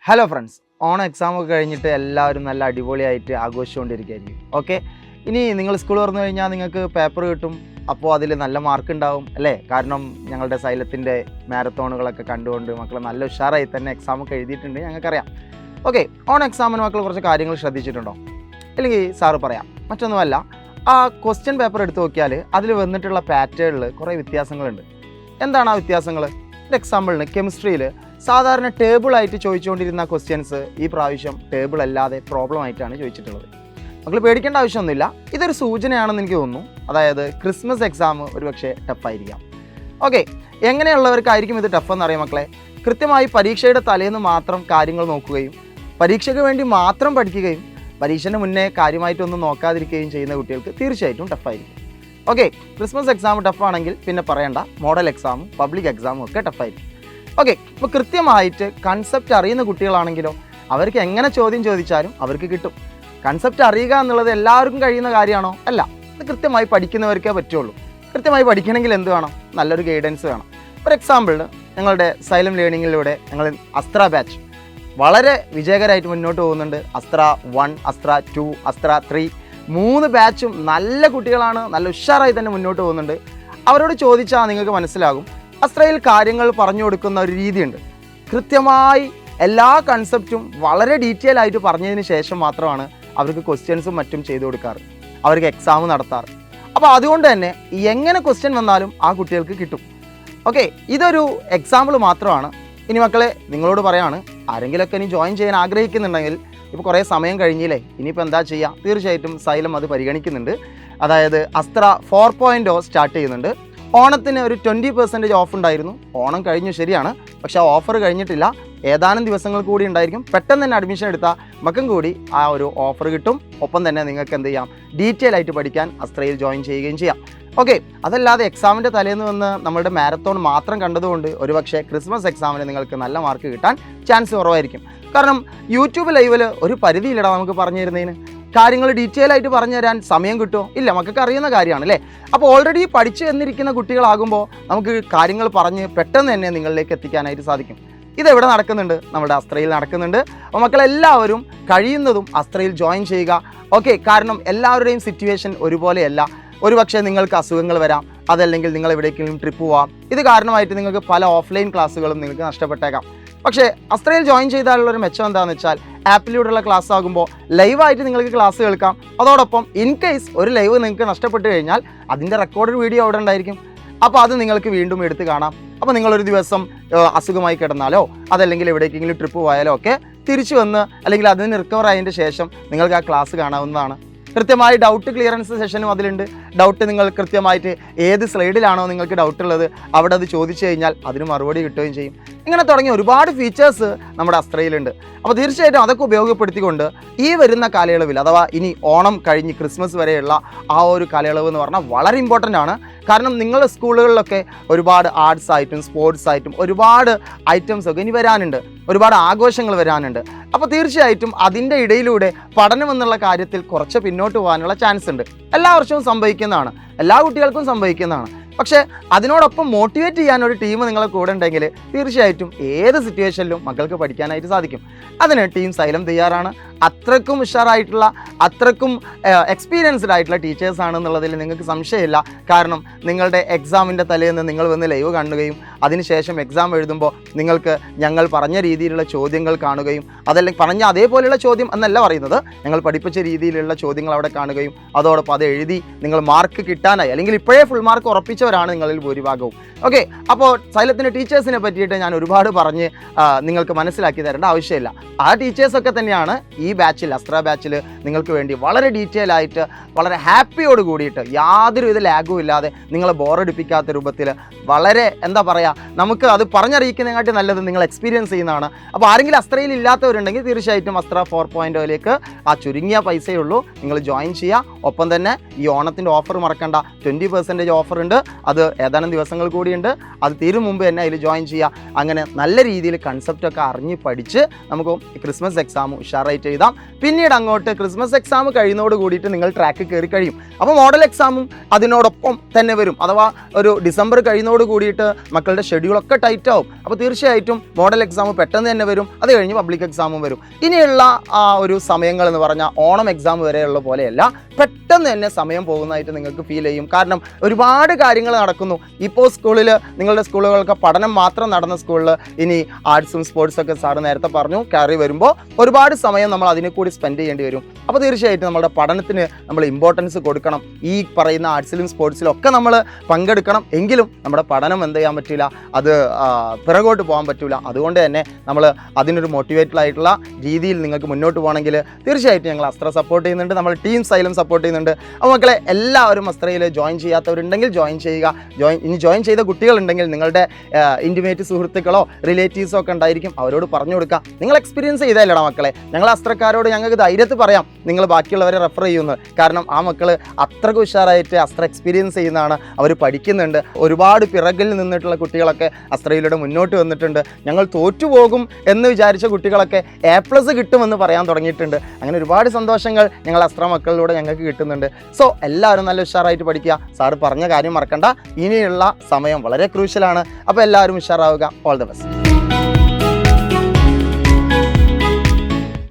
Hello friends, Onam എക്സാമൊക്കെ കഴിഞ്ഞിട്ട് എല്ലാവരും നല്ല അടിപൊളിയായിട്ട് ആഘോഷിച്ചുകൊണ്ടിരിക്കുകയായിരിക്കും. ഓക്കെ, ഇനി നിങ്ങൾ സ്കൂൾ തുറന്നു കഴിഞ്ഞാൽ നിങ്ങൾക്ക് പേപ്പർ കിട്ടും. അപ്പോൾ അതിൽ നല്ല മാർക്ക് ഉണ്ടാവും അല്ലേ? കാരണം ഞങ്ങളുടെ സൈലത്തിൻ്റെ മാരത്തോണുകളൊക്കെ കണ്ടുകൊണ്ട് മക്കൾ നല്ല ഉഷാറായി തന്നെ എക്സാമൊക്കെ എഴുതിയിട്ടുണ്ട്, ഞങ്ങൾക്കറിയാം. ഓക്കെ, ഓണം എക്സാമിന് മക്കൾ കുറച്ച് കാര്യങ്ങൾ ശ്രദ്ധിച്ചിട്ടുണ്ടോ? അല്ലെങ്കിൽ സാറ് പറയാം. മറ്റൊന്നുമല്ല, ആ ക്വസ്റ്റ്യൻ പേപ്പർ എടുത്ത് നോക്കിയാൽ അതിൽ വന്നിട്ടുള്ള പാറ്റേണിൽ കുറേ വ്യത്യാസങ്ങളുണ്ട്. എന്താണ് ആ വ്യത്യാസങ്ങൾ? ഒരു എക്സാമ്പിളിന് കെമിസ്ട്രിയിൽ സാധാരണ ടേബിളായിട്ട് ചോദിച്ചുകൊണ്ടിരുന്ന ക്വസ്റ്റ്യൻസ് ഈ പ്രാവശ്യം ടേബിൾ അല്ലാതെ പ്രോബ്ലം ആയിട്ടാണ് ചോദിച്ചിട്ടുള്ളത്. മക്കൾ പേടിക്കേണ്ട ആവശ്യമൊന്നുമില്ല, ഇതൊരു സൂചനയാണെന്ന് എനിക്ക് തോന്നുന്നു. അതായത് ക്രിസ്മസ് എക്സാം ഒരുപക്ഷെ ടഫായിരിക്കാം. ഓക്കെ, എങ്ങനെയുള്ളവർക്കായിരിക്കും ഇത് ടഫ് എന്നറിയാം മക്കളെ? കൃത്യമായി പരീക്ഷയുടെ തലേന്ന് മാത്രം കാര്യങ്ങൾ നോക്കുകയും പരീക്ഷയ്ക്ക് വേണ്ടി മാത്രം പഠിക്കുകയും പരീക്ഷന് മുന്നേ കാര്യമായിട്ടൊന്നും നോക്കാതിരിക്കുകയും ചെയ്യുന്ന കുട്ടികൾക്ക് തീർച്ചയായിട്ടും ടഫായിരിക്കും. ഓക്കെ, ക്രിസ്മസ് എക്സാം ടഫാണെങ്കിൽ പിന്നെ പറയണ്ട, മോഡൽ എക്സാമും പബ്ലിക് എക്സാമും ഒക്കെ ടഫായിരിക്കും. ഓക്കെ, ഇപ്പോൾ കൃത്യമായിട്ട് കൺസെപ്റ്റ് അറിയുന്ന കുട്ടികളാണെങ്കിലോ അവർക്ക് എങ്ങനെ ചോദ്യം ചോദിച്ചാലും അവർക്ക് കിട്ടും. കൺസെപ്റ്റ് അറിയുക എന്നുള്ളത് എല്ലാവർക്കും കഴിയുന്ന കാര്യമാണോ? അല്ല, ഇത് കൃത്യമായി പഠിക്കുന്നവർക്കേ പറ്റുള്ളൂ. കൃത്യമായി പഠിക്കണമെങ്കിൽ എന്ത് വേണം? നല്ലൊരു ഗൈഡൻസ് വേണം. ഫോർ എക്സാമ്പിളിന് ഞങ്ങളുടെ സൈലം ലേണിങ്ങിലൂടെ ഞങ്ങൾ അസ്ത്ര ബാച്ച് വളരെ വിജയകരമായിട്ട് മുന്നോട്ട് പോകുന്നുണ്ട്. അസ്ത്ര 1, അസ്ത്ര 2, അസ്ത്ര 3 3 ബാച്ചും നല്ല കുട്ടികളാണ്, നല്ല ഉഷാറായി തന്നെ മുന്നോട്ട് പോകുന്നുണ്ട്. അവരോട് ചോദിച്ചാൽ നിങ്ങൾക്ക് മനസ്സിലാകും, അസ്ത്രയിൽ കാര്യങ്ങൾ പറഞ്ഞു കൊടുക്കുന്ന ഒരു രീതിയുണ്ട്. കൃത്യമായി എല്ലാ കൺസെപ്റ്റും വളരെ ഡീറ്റെയിൽ ആയിട്ട് പറഞ്ഞതിന് ശേഷം മാത്രമാണ് അവർക്ക് ക്വസ്റ്റ്യൻസും മറ്റും ചെയ്തു കൊടുക്കാറ്, അവർക്ക് എക്സാം നടത്താറ്. അപ്പോൾ അതുകൊണ്ട് തന്നെ എങ്ങനെ ക്വസ്റ്റ്യൻ വന്നാലും ആ കുട്ടികൾക്ക് കിട്ടും. ഓക്കെ, ഇതൊരു എക്സാമ്പിൾ മാത്രമാണ്. ഇനി മക്കളെ നിങ്ങളോട് പറയാണ്, ആരെങ്കിലുമൊക്കെ ഇനി ജോയിൻ ചെയ്യാൻ ആഗ്രഹിക്കുന്നുണ്ടെങ്കിൽ ഇപ്പോൾ കുറേ സമയം കഴിഞ്ഞില്ലേ, ഇനിയിപ്പോൾ എന്താ ചെയ്യുക? തീർച്ചയായിട്ടും സൈലം അത് പരിഗണിക്കുന്നുണ്ട്. അതായത് അസ്ത്ര 4.0 സ്റ്റാർട്ട് ചെയ്യുന്നുണ്ട്. ഓണത്തിന് ഒരു 20% ഓഫ് ഉണ്ടായിരുന്നു. ഓണം കഴിഞ്ഞു, ശരിയാണ്, പക്ഷേ ആ ഓഫർ കഴിഞ്ഞിട്ടില്ല, ഏതാനും ദിവസങ്ങൾ കൂടി ഉണ്ടായിരിക്കും. പെട്ടെന്ന് തന്നെ അഡ്മിഷൻ എടുത്താൽ മക്കും കൂടി ആ ഒരു ഓഫർ കിട്ടും. ഒപ്പം തന്നെ നിങ്ങൾക്ക് എന്ത് ചെയ്യാം? ഡീറ്റെയിൽ ആയിട്ട് പഠിക്കാൻ അസ്ത്രയിൽ ജോയിൻ ചെയ്യുകയും ചെയ്യാം. ഓക്കെ, അതല്ലാതെ എക്സാമിൻ്റെ തലേന്ന് വന്ന് നമ്മളുടെ മാരത്തോൺ മാത്രം കണ്ടതുകൊണ്ട് ഒരുപക്ഷെ ക്രിസ്മസ് എക്സാമിന് നിങ്ങൾക്ക് നല്ല മാർക്ക് കിട്ടാൻ ചാൻസ് കുറവായിരിക്കും. കാരണം യൂട്യൂബ് ലൈവിൽ ഒരു പരിധിയില്ലടാ നമുക്ക് പറഞ്ഞു തരുന്നതിന്. കാര്യങ്ങൾ ഡീറ്റെയിൽ ആയിട്ട് പറഞ്ഞു തരാൻ സമയം കിട്ടുമോ? ഇല്ല, മക്കൾക്ക് അറിയുന്ന കാര്യമാണ് അല്ലേ? അപ്പോൾ ഓൾറെഡി പഠിച്ചു എന്നിരിക്കുന്ന കുട്ടികളാകുമ്പോൾ നമുക്ക് കാര്യങ്ങൾ പറഞ്ഞ് പെട്ടെന്ന് തന്നെ നിങ്ങളിലേക്ക് എത്തിക്കാനായിട്ട് സാധിക്കും. ഇതെവിടെ നടക്കുന്നുണ്ട്? നമ്മുടെ അസ്ത്രയിൽ നടക്കുന്നുണ്ട്. അപ്പോൾ മക്കളെല്ലാവരും കഴിയുന്നതും അസ്ത്രയിൽ ജോയിൻ ചെയ്യുക. ഓക്കെ, കാരണം എല്ലാവരുടെയും സിറ്റുവേഷൻ ഒരുപോലെയല്ല. ഒരുപക്ഷെ നിങ്ങൾക്ക് അസുഖങ്ങൾ വരാം, അതല്ലെങ്കിൽ നിങ്ങൾ എവിടേക്കെങ്കിലും ട്രിപ്പ് പോവാം. ഇത് കാരണമായിട്ട് നിങ്ങൾക്ക് പല ഓഫ്ലൈൻ ക്ലാസ്സുകളും നിങ്ങൾക്ക് നഷ്ടപ്പെട്ടേക്കാം. പക്ഷേ അസ്ത്രയിൽ ജോയിൻ ചെയ്താലുള്ളൊരു മെച്ചം എന്താണെന്ന് വെച്ചാൽ ആപ്പിലൂടെയുള്ള ക്ലാസ് ആകുമ്പോൾ ലൈവായിട്ട് നിങ്ങൾക്ക് ക്ലാസ് കേൾക്കാം. അതോടൊപ്പം ഇൻ കേസ് ഒരു ലൈവ് നിങ്ങൾക്ക് നഷ്ടപ്പെട്ട് കഴിഞ്ഞാൽ അതിൻ്റെ റെക്കോർഡ് വീഡിയോ അവിടെ ഉണ്ടായിരിക്കും. അപ്പോൾ അത് നിങ്ങൾക്ക് വീണ്ടും എടുത്ത് കാണാം. അപ്പോൾ നിങ്ങളൊരു ദിവസം അസുഖമായി കിടന്നാലോ അതല്ലെങ്കിൽ എവിടേക്കെങ്കിലും ട്രിപ്പ് പോയാലോ ഒക്കെ തിരിച്ചു വന്ന് അല്ലെങ്കിൽ അതിന് റിക്കവർ ആയതിൻ്റെ ശേഷം നിങ്ങൾക്ക് ആ ക്ലാസ് കാണാവുന്നതാണ്. കൃത്യമായി ഡൗട്ട് ക്ലിയറൻസ് സെഷനും അതിലുണ്ട്. ഡൗട്ട് നിങ്ങൾ കൃത്യമായിട്ട് ഏത് സ്ലൈഡിലാണോ നിങ്ങൾക്ക് ഡൗട്ട് ഉള്ളത് അവിടെ അത് ചോദിച്ചു കഴിഞ്ഞാൽ അതിന് മറുപടി കിട്ടുകയും ചെയ്യും. ഇങ്ങനെ തുടങ്ങിയ ഒരുപാട് ഫീച്ചേഴ്സ് നമ്മുടെ അസ്ത്രയിലുണ്ട്. അപ്പോൾ തീർച്ചയായിട്ടും അതൊക്കെ ഉപയോഗപ്പെടുത്തിക്കൊണ്ട് ഈ വരുന്ന കാലയളവിൽ, അഥവാ ഇനി ഓണം കഴിഞ്ഞ് ക്രിസ്മസ് വരെയുള്ള ആ ഒരു കാലയളവ് എന്ന് പറഞ്ഞാൽ വളരെ ഇമ്പോർട്ടൻ്റ് ആണ്. കാരണം നിങ്ങളുടെ സ്കൂളുകളിലൊക്കെ ഒരുപാട് ആർട്സ് ആയിട്ടും സ്പോർട്സ് ആയിട്ടും ഒരുപാട് ഐറ്റംസ് ഒക്കെ ഇനി വരാനുണ്ട്, ഒരുപാട് ആഘോഷങ്ങൾ വരാനുണ്ട്. അപ്പോൾ തീർച്ചയായിട്ടും അതിൻ്റെ ഇടയിലൂടെ പഠനം എന്നുള്ള കാര്യത്തിൽ കുറച്ച് പിന്നോട്ട് പോകാനുള്ള ചാൻസ് ഉണ്ട്. എല്ലാ വർഷവും സംഭവിക്കുന്നതാണ്, എല്ലാ കുട്ടികൾക്കും സംഭവിക്കുന്നതാണ്. പക്ഷേ അതിനോടൊപ്പം മോട്ടിവേറ്റ് ചെയ്യാൻ ഒരു ടീം നിങ്ങളെ കൂടെ ഉണ്ടെങ്കിൽ തീർച്ചയായിട്ടും ഏത് സിറ്റുവേഷനിലും മക്കൾക്ക് പഠിക്കാനായിട്ട് സാധിക്കും. അതിന് ടീം സൈലം തയ്യാറാണ്. അത്രക്കും ഉഷാറായിട്ടുള്ള, അത്രക്കും എക്സ്പീരിയൻസ്ഡ് ആയിട്ടുള്ള ടീച്ചേഴ്സ് ആണെന്നുള്ളതിൽ നിങ്ങൾക്ക് സംശയമില്ല. കാരണം നിങ്ങളുടെ എക്സാമിൻ്റെ തലേന്ന് നിങ്ങൾ വന്ന് ലൈവ് കാണുകയും അതിനുശേഷം എക്സാം എഴുതുമ്പോൾ നിങ്ങൾക്ക് ഞങ്ങൾ പറഞ്ഞ രീതിയിലുള്ള ചോദ്യങ്ങൾ കാണുകയും, അതല്ലെങ്കിൽ പറഞ്ഞ അതേപോലെയുള്ള ചോദ്യം എന്നല്ല പറയുന്നത്, ഞങ്ങൾ പഠിപ്പിച്ച രീതിയിലുള്ള ചോദ്യങ്ങൾ അവിടെ കാണുകയും അതോടൊപ്പം അത് എഴുതി നിങ്ങൾ മാർക്ക് കിട്ടാനായി, അല്ലെങ്കിൽ ഇപ്പോഴേ ഫുൾ മാർക്ക് ഉറപ്പിച്ചവരാണ് നിങ്ങളിൽ ഭൂരിഭാഗവും. ഓക്കെ, അപ്പോൾ സൈലത്തിൻ്റെ ടീച്ചേഴ്സിനെ പറ്റിയിട്ട് ഞാൻ ഒരുപാട് പറഞ്ഞ് നിങ്ങൾക്ക് മനസ്സിലാക്കി തരേണ്ട ആവശ്യമില്ല. ആ ടീച്ചേഴ്സൊക്കെ തന്നെയാണ് ഈ ബാച്ചിൽ, അസ്ത്ര ബാച്ചിൽ നിങ്ങൾക്ക് വേണ്ടി വളരെ ഡീറ്റെയിൽ ആയിട്ട് വളരെ ഹാപ്പിയോട് കൂടിയിട്ട് യാതൊരുവിധ ലാഗും ഇല്ലാതെ നിങ്ങളെ ബോറടിപ്പിക്കാത്ത രൂപത്തിൽ വളരെ എന്താ പറയുക, നമുക്ക് അത് പറഞ്ഞറിയിക്കുന്നതിനെക്കാട്ടി നല്ലത് നിങ്ങൾ എക്സ്പീരിയൻസ് ചെയ്യുന്നതാണ്. അപ്പോൾ ആരെങ്കിലും അസ്ത്രയിൽ ഇല്ലാത്തവരുണ്ടെങ്കിൽ തീർച്ചയായിട്ടും അസ്ത്ര 4.0ലേക്ക് ആ ചുരുങ്ങിയ പൈസയേ ഉള്ളൂ, നിങ്ങൾ ജോയിൻ ചെയ്യുക. ഒപ്പം തന്നെ ഈ ഓണത്തിൻ്റെ ഓഫർ മറക്കണ്ട, 20% ഓഫർ ഉണ്ട്. അത് ഏതാനും ദിവസങ്ങൾ കൂടിയുണ്ട്. അത് തീരും മുമ്പ് തന്നെ അതിൽ ജോയിൻ ചെയ്യുക. അങ്ങനെ നല്ല രീതിയിൽ കൺസെപ്റ്റൊക്കെ അറിഞ്ഞ് പഠിച്ച് നമുക്ക് ക്രിസ്മസ് എക്സാം ഉഷാറായിട്ട് എഴുതാം. പിന്നീട് അങ്ങോട്ട് ക്രിസ്മസ് എക്സാം കഴിയുന്നതോട് കൂടിയിട്ട് നിങ്ങൾ ട്രാക്ക് കയറി കഴിയും. അപ്പോൾ മോഡൽ എക്സാമും അതിനോടൊപ്പം തന്നെ വരും. അഥവാ ഒരു ഡിസംബർ കഴിയുന്നതോട് കൂടിയിട്ട് മക്കളുടെ ഷെഡ്യൂളൊക്കെ ടൈറ്റ് ആവും. അപ്പോൾ തീർച്ചയായിട്ടും മോഡൽ എക്സാം പെട്ടെന്ന് തന്നെ വരും. അത് കഴിഞ്ഞ് പബ്ലിക് എക്സാമും വരും. ഇനിയുള്ള ആ ഒരു സമയങ്ങൾ എന്ന് പറഞ്ഞാൽ ഓണം എക്സാം വരെയുള്ള പോലെയല്ല, പെട്ടെന്ന് തന്നെ സമയം പോകുന്നതായിട്ട് നിങ്ങൾക്ക് ഫീൽ ചെയ്യും. കാരണം ഒരുപാട് കാര്യങ്ങൾ നടക്കുന്നു. ഇപ്പോൾ സ്കൂളിൽ നിങ്ങളുടെ സ്കൂളുകൾക്ക് പഠനം മാത്രം നടന്ന സ്കൂളിൽ ഇനി ആർട്സും സ്പോർട്സൊക്കെ സാറ് നേരത്തെ പറഞ്ഞു കയറി വരുമ്പോൾ ഒരുപാട് സമയം നമ്മൾ അതിനെ കൂടി സ്പെൻഡ് ചെയ്യേണ്ടി വരും. അപ്പോൾ തീർച്ചയായിട്ടും നമ്മുടെ പഠനത്തിന് നമ്മൾ ഇമ്പോർട്ടൻസ് കൊടുക്കണം. ഈ പറയുന്ന ആർട്സിലും സ്പോർട്സിലും ഒക്കെ നമ്മൾ പങ്കെടുക്കണം. എങ്കിലും നമ്മുടെ പഠനം എന്ത് ചെയ്യാൻ പറ്റില്ല, അത് പിറകോട്ട് പോകാൻ പറ്റില്ല. അതുകൊണ്ട് തന്നെ നമ്മൾ അതിനൊരു മോട്ടിവേറ്റഡ് ആയിട്ടുള്ള രീതിയിൽ നിങ്ങൾക്ക് മുന്നോട്ട് പോകണമെങ്കിൽ തീർച്ചയായിട്ടും ഞങ്ങൾ അസ്ത്ര സപ്പോർട്ട് ചെയ്യുന്നുണ്ട്. നമ്മൾ ടീം സൈലം സപ്പോർട്ട് ചെയ്യുന്നുണ്ട്. അപ്പോൾ മക്കളെ എല്ലാവരും അസ്ത്രയിൽ ജോയിൻ ചെയ്യാത്തവരുണ്ടെങ്കിൽ ജോയിൻ ചെയ്യുക. ഇനി ജോയിൻ ചെയ്ത കുട്ടികളുണ്ടെങ്കിൽ നിങ്ങളുടെ ഇൻറ്റിമേറ്റ് സുഹൃത്തുക്കളോ റിലേറ്റീവ്സോ ഒക്കെ ഉണ്ടായിരിക്കും, അവരോട് പറഞ്ഞു കൊടുക്കുക. നിങ്ങൾ എക്സ്പീരിയൻസ് ചെയ്തല്ലേടാ മക്കളെ, ഞങ്ങൾ അസ്ത്രക്കാരോട് ഞങ്ങൾക്ക് ധൈര്യത്തിൽ പറയാം നിങ്ങൾ ബാക്കിയുള്ളവരെ റെഫർ ചെയ്യുന്നത്. കാരണം ആ മക്കൾ അത്രയ്ക്ക് ഉഷാറായിട്ട് അസ്ത്ര എക്സ്പീരിയൻസ് ചെയ്യുന്നതാണ്. അവർ പഠിക്കുന്നുണ്ട്. ഒരുപാട് പിറകിൽ നിന്നിട്ടുള്ള കുട്ടികളൊക്കെ അസ്ത്രയിലൂടെ മുന്നോട്ട് വന്നിട്ടുണ്ട്. ഞങ്ങൾ തോറ്റുപോകും എന്ന് വിചാരിച്ച കുട്ടികളൊക്കെ A+ കിട്ടുമെന്ന് പറയാൻ തുടങ്ങിയിട്ടുണ്ട്. അങ്ങനെ ഒരുപാട് സന്തോഷങ്ങൾ ഞങ്ങൾ അസ്ത്ര മക്കളിലൂടെ ഞങ്ങൾക്ക് കിട്ടുന്നുണ്ട്. സോ എല്ലാവരും നല്ല ഉഷാറായിട്ട് പഠിക്കുക. സാറ് പറഞ്ഞ കാര്യം മറക്കണ്ട. ഇനിയുള്ള സമയം വളരെ ക്രൂഷ്യലാണ്. അപ്പോൾ എല്ലാവരും ഉഷാറാവുക. All the best.